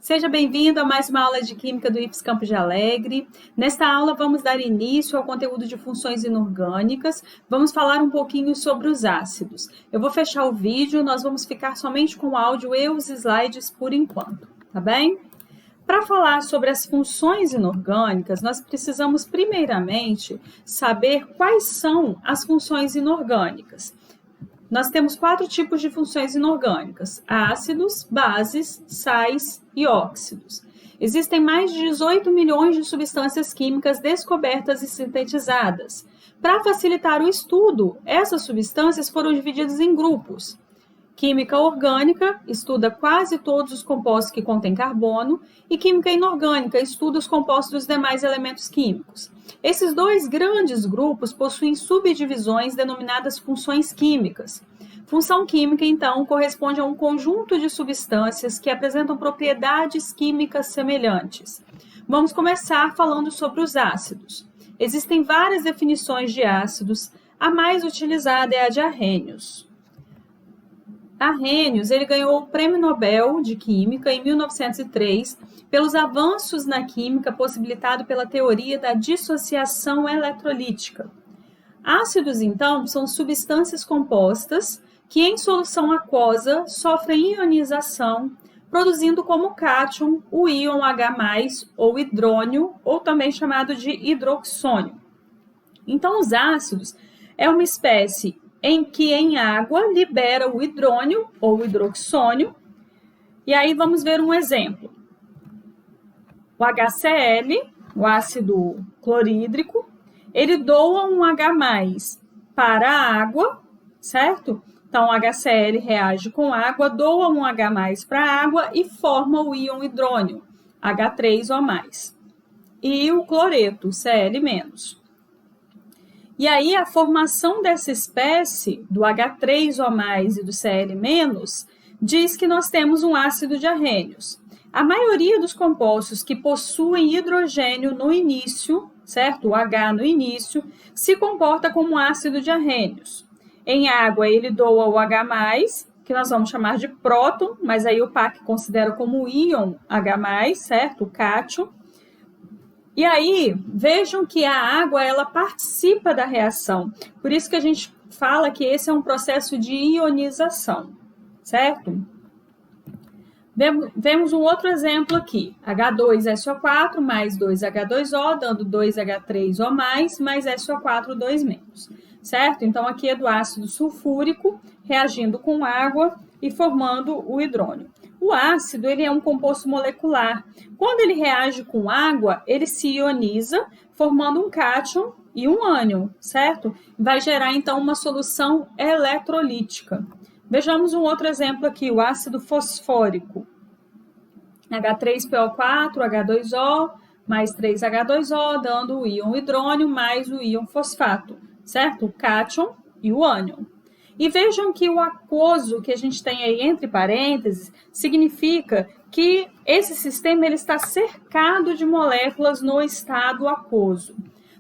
Seja bem-vindo a mais uma aula de Química do IFES Campos de Alegre. Nesta aula vamos dar início ao conteúdo de funções inorgânicas, vamos falar um pouquinho sobre os ácidos. Eu vou fechar o vídeo, nós vamos ficar somente com o áudio e os slides por enquanto, tá bem? Para falar sobre as funções inorgânicas, nós precisamos primeiramente saber quais são as funções inorgânicas. Nós temos 4 tipos de funções inorgânicas: ácidos, bases, sais e óxidos. Existem mais de 18 milhões de substâncias químicas descobertas e sintetizadas. Para facilitar o estudo, essas substâncias foram divididas em grupos. Química orgânica estuda quase todos os compostos que contêm carbono, e química inorgânica estuda os compostos dos demais elementos químicos. Esses dois grandes grupos possuem subdivisões denominadas funções químicas. Função química, então, corresponde a um conjunto de substâncias que apresentam propriedades químicas semelhantes. Vamos começar falando sobre os ácidos. Existem várias definições de ácidos, a mais utilizada é a de Arrhenius. Arrhenius, ele ganhou o Prêmio Nobel de Química em 1903 pelos avanços na química possibilitado pela teoria da dissociação eletrolítica. Ácidos, então, são substâncias compostas que em solução aquosa sofrem ionização, produzindo como cátion o íon H+, ou hidrônio, ou também chamado de hidroxônio. Então, os ácidos é uma espécie em que em água libera o hidrônio ou hidroxônio. E aí vamos ver um exemplo. O HCl, o ácido clorídrico, ele doa um H+ para a água, certo? Então, o HCl reage com água, doa um H+ para a água e forma o íon hidrônio, H3O+. E o cloreto, Cl-. E aí, a formação dessa espécie, do H3O+, e do Cl-, diz que nós temos um ácido de Arrhenius. A maioria dos compostos que possuem hidrogênio no início, certo? O H no início, se comporta como ácido de Arrhenius. Em água, ele doa o H+, que nós vamos chamar de próton, mas aí o PAC considera como íon H+, certo? O cátion. E aí, vejam que a água, ela participa da reação. Por isso que a gente fala que esse é um processo de ionização, certo? Vemos um outro exemplo aqui. H2SO4 mais 2H2O, dando 2H3O+, mais SO4, 2-, certo? Então, aqui é do ácido sulfúrico, reagindo com água e formando o hidrônio. O ácido, ele é um composto molecular. Quando ele reage com água, ele se ioniza, formando um cátion e um ânion, certo? Vai gerar, então, uma solução eletrolítica. Vejamos um outro exemplo aqui, o ácido fosfórico. H3PO4, H2O, mais 3H2O, dando o íon hidrônio mais o íon fosfato, certo? O cátion e o ânion. E vejam que o aquoso que a gente tem aí entre parênteses significa que esse sistema ele está cercado de moléculas no estado aquoso.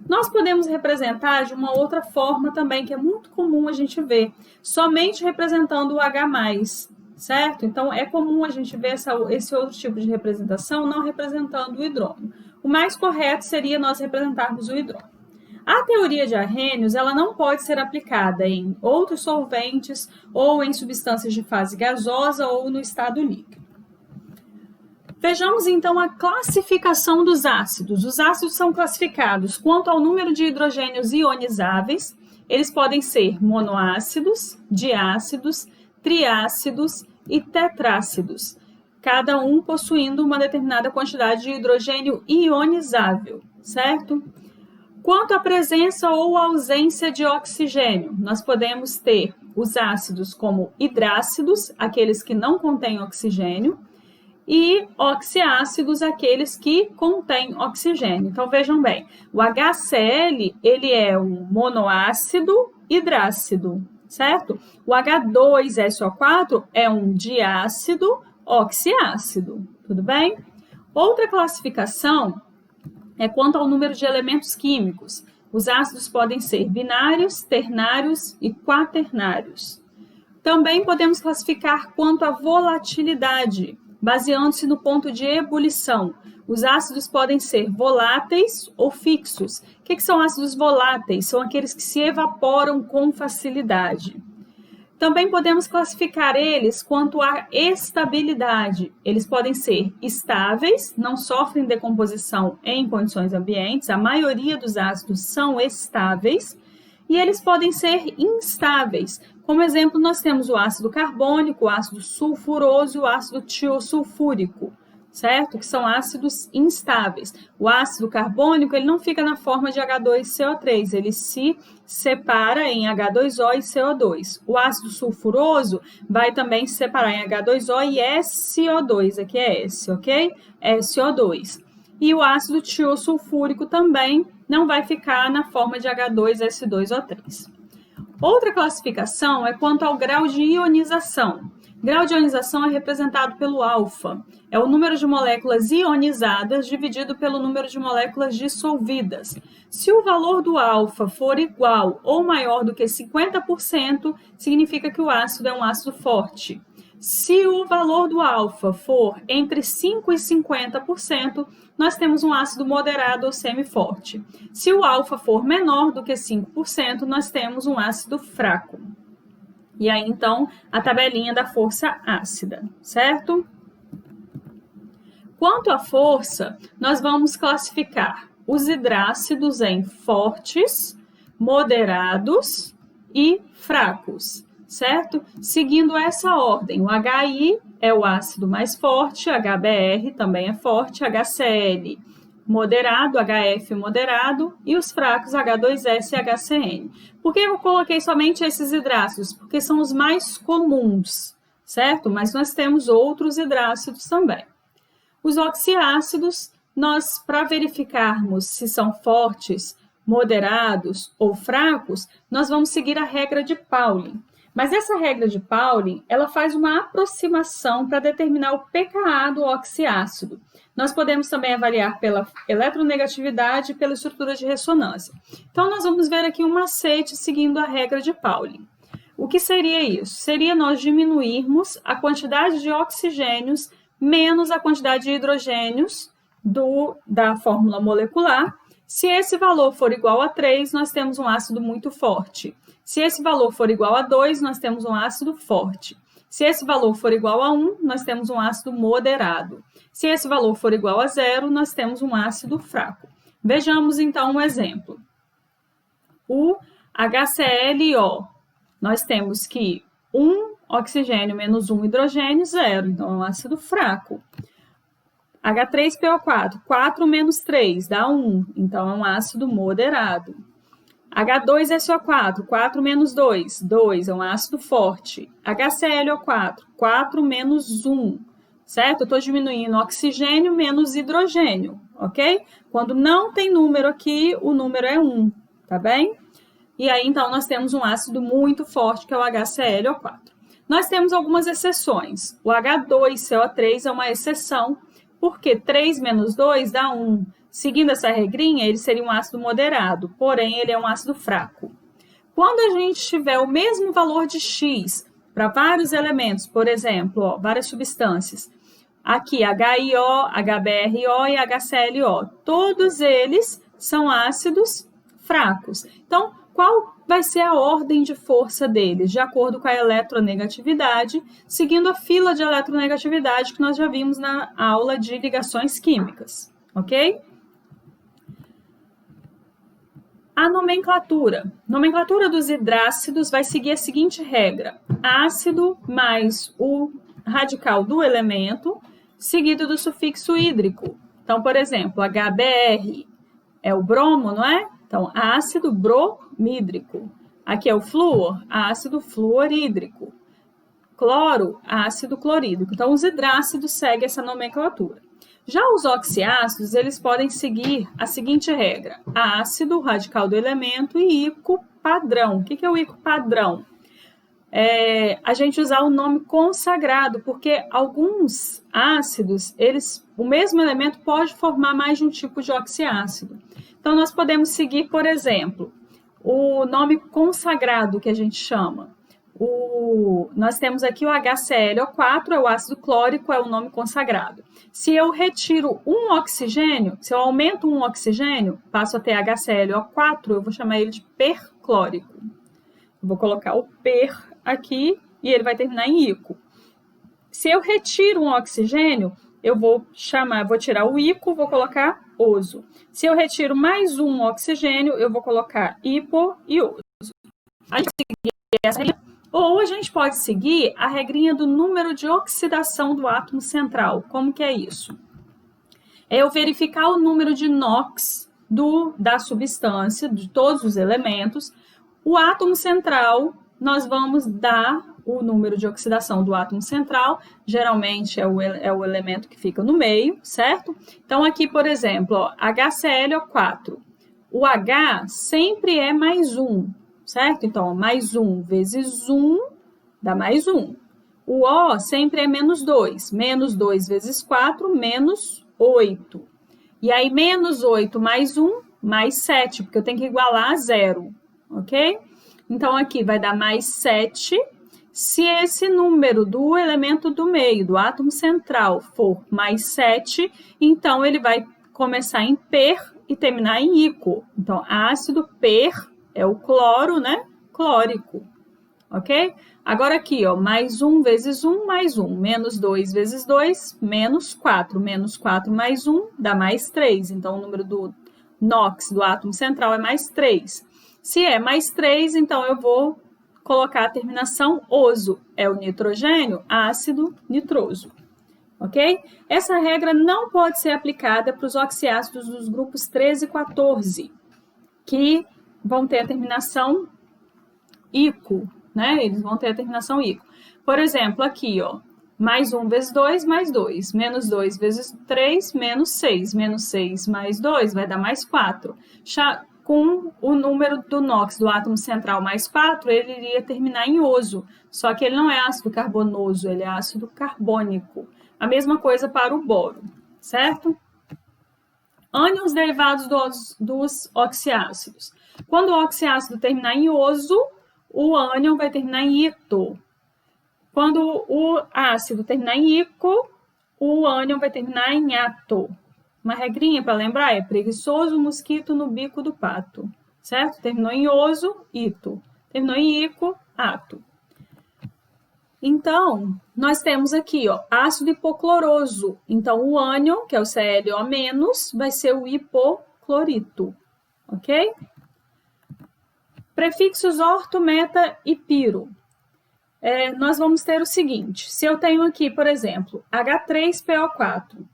Nós podemos representar de uma outra forma também, que é muito comum a gente ver, somente representando o H+, certo? Então, é comum a gente ver esse outro tipo de representação não representando o hidrônio. O mais correto seria nós representarmos o hidrônio. A teoria de Arrhenius, ela não pode ser aplicada em outros solventes ou em substâncias de fase gasosa ou no estado líquido. Vejamos, então, a classificação dos ácidos. Os ácidos são classificados quanto ao número de hidrogênios ionizáveis. Eles podem ser monoácidos, diácidos, triácidos e tetrácidos, cada um possuindo uma determinada quantidade de hidrogênio ionizável, certo? Quanto à presença ou ausência de oxigênio, nós podemos ter os ácidos como hidrácidos, aqueles que não contêm oxigênio, e oxiácidos, aqueles que contêm oxigênio. Então, vejam bem, o HCl, ele é um monoácido hidrácido, certo? O H2SO4 é um diácido oxiácido, tudo bem? Outra classificação é quanto ao número de elementos químicos. Os ácidos podem ser binários, ternários e quaternários. Também podemos classificar quanto à volatilidade. baseando-se no ponto de ebulição. Os ácidos podem ser voláteis ou fixos. O que são ácidos voláteis? São aqueles que se evaporam com facilidade. Também podemos classificar eles quanto à estabilidade. Eles podem ser estáveis, não sofrem decomposição em condições ambientes, a maioria dos ácidos são estáveis, e eles podem ser instáveis. Como exemplo, nós temos o ácido carbônico, o ácido sulfuroso e o ácido tiosulfúrico, certo? Que são ácidos instáveis. O ácido carbônico, ele não fica na forma de H2CO3, ele se separa em H2O e CO2. O ácido sulfuroso vai também se separar em H2O e SO2, aqui é S, ok? SO2. E o ácido tiosulfúrico também não vai ficar na forma de H2S2O3. Outra classificação é quanto ao grau de ionização. Grau de ionização é representado pelo alfa. É o número de moléculas ionizadas dividido pelo número de moléculas dissolvidas. Se o valor do alfa for igual ou maior do que 50%, significa que o ácido é um ácido forte. Se o valor do alfa for entre 5% e 50%, nós temos um ácido moderado ou semiforte. Se o alfa for menor do que 5%, nós temos um ácido fraco. E aí, então, a tabelinha da força ácida, certo? Quanto à força, nós vamos classificar os hidrácidos em fortes, moderados e fracos, certo? Seguindo essa ordem, o HI é o ácido mais forte, HBr também é forte, HCl moderado, HF moderado e os fracos H2S e HCN. Por que eu coloquei somente esses hidrácidos? Porque são os mais comuns, certo? Mas nós temos outros hidrácidos também. Os oxiácidos, nós, para verificarmos se são fortes, moderados ou fracos, nós vamos seguir a regra de Pauling. Mas essa regra de Pauling, ela faz uma aproximação para determinar o pKa do oxiácido. Nós podemos também avaliar pela eletronegatividade e pela estrutura de ressonância. Então, nós vamos ver aqui um macete seguindo a regra de Pauling. O que seria isso? Seria nós diminuirmos a quantidade de oxigênios menos a quantidade de hidrogênios da fórmula molecular. Se esse valor for igual a 3, nós temos um ácido muito forte. Se esse valor for igual a 2, nós temos um ácido forte. Se esse valor for igual a 1, nós temos um ácido moderado. Se esse valor for igual a 0, nós temos um ácido fraco. Vejamos, então, um exemplo. O HClO, nós temos que 1 oxigênio menos 1 hidrogênio, 0. Então, é um ácido fraco. H3PO4, 4 menos 3 dá 1. Então, é um ácido moderado. H2SO4, 4 menos 2, 2, é um ácido forte. HClO4, 4 menos 1, certo? Eu estou diminuindo oxigênio menos hidrogênio, ok? Quando não tem número aqui, o número é 1, tá bem? E aí, então, nós temos um ácido muito forte, que é o HClO4. Nós temos algumas exceções. O H2CO3 é uma exceção, porque 3 menos 2 dá 1. Seguindo essa regrinha, ele seria um ácido moderado, porém ele é um ácido fraco. Quando a gente tiver o mesmo valor de X para vários elementos, por exemplo, várias substâncias, aqui HIO, HBRO e HClO, todos eles são ácidos fracos. Então, qual vai ser a ordem de força deles? De acordo com a eletronegatividade, seguindo a fila de eletronegatividade que nós já vimos na aula de ligações químicas, ok? A nomenclatura. Nomenclatura dos hidrácidos vai seguir a seguinte regra: ácido mais o radical do elemento, seguido do sufixo hídrico. Então, por exemplo, HBr é o bromo, não é? Então, ácido bromídrico. Aqui é o flúor, ácido fluorídrico. Cloro, ácido clorídrico. Então, os hidrácidos seguem essa nomenclatura. Já os oxiácidos, eles podem seguir a seguinte regra: ácido, radical do elemento e íquo padrão. O que é o íquo padrão? A gente usar o nome consagrado, porque alguns ácidos, o mesmo elemento pode formar mais de um tipo de oxiácido. Então, nós podemos seguir, por exemplo, o nome consagrado que a gente chama. nós temos aqui o HClO4, é o ácido clórico, é o nome consagrado. Se eu retiro um oxigênio, se eu aumento um oxigênio, passo a ter HClO4, eu vou chamar ele de perclórico. Vou colocar o per aqui e ele vai terminar em ico. Se eu retiro um oxigênio, eu vou tirar o ico, vou colocar oso. Se eu retiro mais um oxigênio, eu vou colocar hipo e oso. A gente seguir essa regrinha, ou a gente pode seguir a regrinha do número de oxidação do átomo central. Como que é isso? É eu verificar o número de NOx da substância, de todos os elementos. O átomo central, nós vamos dar o número de oxidação do átomo central, geralmente é o elemento que fica no meio, certo? Então, aqui, por exemplo, ó, HClO4. O H sempre é mais 1, certo? Então, mais 1 vezes 1 dá mais 1. O O sempre é menos 2. Menos 2 vezes 4, menos 8. E aí, menos 8 mais 1, mais 7, porque eu tenho que igualar a 0, ok? Então, aqui vai dar mais 7. Se esse número do elemento do meio, do átomo central, for mais 7, então ele vai começar em per e terminar em ico. Então, ácido per é o cloro, né? Clórico, ok? Agora aqui, ó, mais 1 vezes 1, mais 1. Menos 2 vezes 2, menos 4. Menos 4 mais 1 dá mais 3. Então, o número do NOx do átomo central é mais 3. Se é mais 3, então eu vou colocar a terminação oso. É o nitrogênio, ácido nitroso. Ok? Essa regra não pode ser aplicada para os oxiácidos dos grupos 13 e 14, que vão ter a terminação ico, né? Eles vão ter a terminação ico. Por exemplo, aqui, ó, mais 1 vezes 2, mais 2. Menos 2 vezes 3, menos 6. Menos 6 mais 2 vai dar mais 4. Com o número do NOx do átomo central mais 4, ele iria terminar em oso. Só que ele não é ácido carbonoso, ele é ácido carbônico. A mesma coisa para o boro, certo? Ânions derivados dos oxiácidos. Quando o oxiácido terminar em oso, o ânion vai terminar em ito. Quando o ácido terminar em ico, o ânion vai terminar em ato. Uma regrinha para lembrar é preguiçoso mosquito no bico do pato, certo? Terminou em oso, ito. Terminou em ico, ato. Então, nós temos aqui, ó, ácido hipocloroso. Então, o ânion, que é o ClO-, vai ser o hipoclorito, ok? Prefixos orto, meta e piro. Nós vamos ter o seguinte, se eu tenho aqui, por exemplo, H3PO4,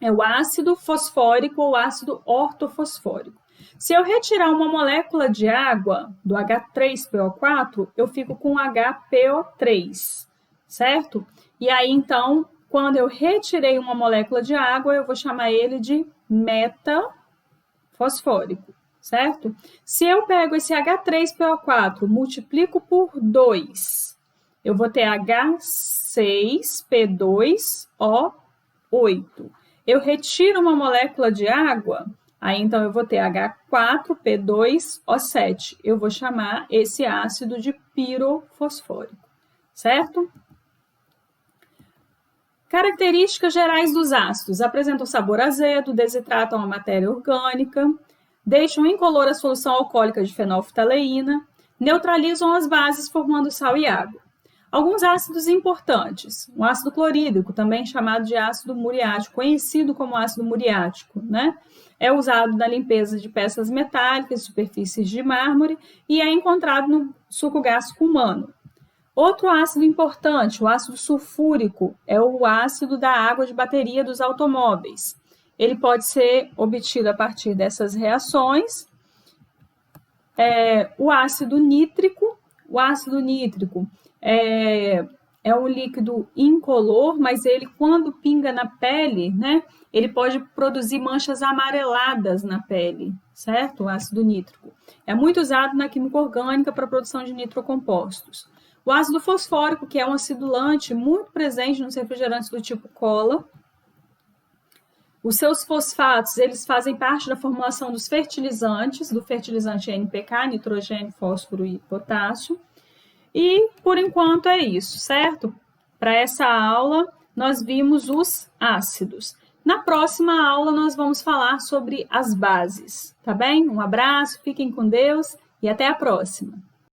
é o ácido fosfórico ou ácido ortofosfórico. Se eu retirar uma molécula de água do H3PO4, eu fico com HPO3, certo? E aí, então, quando eu retirei uma molécula de água, eu vou chamar ele de metafosfórico, certo? Se eu pego esse H3PO4, multiplico por 2, eu vou ter H6P2O8. Eu retiro uma molécula de água, aí então eu vou ter H4P2O7. Eu vou chamar esse ácido de pirofosfórico, certo? Características gerais dos ácidos. Apresentam sabor azedo, desidratam a matéria orgânica, deixam incolor a solução alcoólica de fenolftaleína, neutralizam as bases formando sal e água. Alguns ácidos importantes. O ácido clorídrico, também chamado de ácido muriático, conhecido como ácido muriático, né? É usado na limpeza de peças metálicas, superfícies de mármore e é encontrado no suco gástrico humano. Outro ácido importante, o ácido sulfúrico, é o ácido da água de bateria dos automóveis. Ele pode ser obtido a partir dessas reações. O ácido nítrico é um líquido incolor, mas ele, quando pinga na pele, né, ele pode produzir manchas amareladas na pele, certo? O ácido nítrico. É muito usado na química orgânica para a produção de nitrocompostos. O ácido fosfórico, que é um acidulante muito presente nos refrigerantes do tipo cola. Os seus fosfatos, eles fazem parte da formulação dos fertilizantes, do fertilizante NPK, nitrogênio, fósforo e potássio. E, por enquanto, é isso, certo? Para essa aula, nós vimos os ácidos. Na próxima aula, nós vamos falar sobre as bases, tá bem? Um abraço, fiquem com Deus e até a próxima!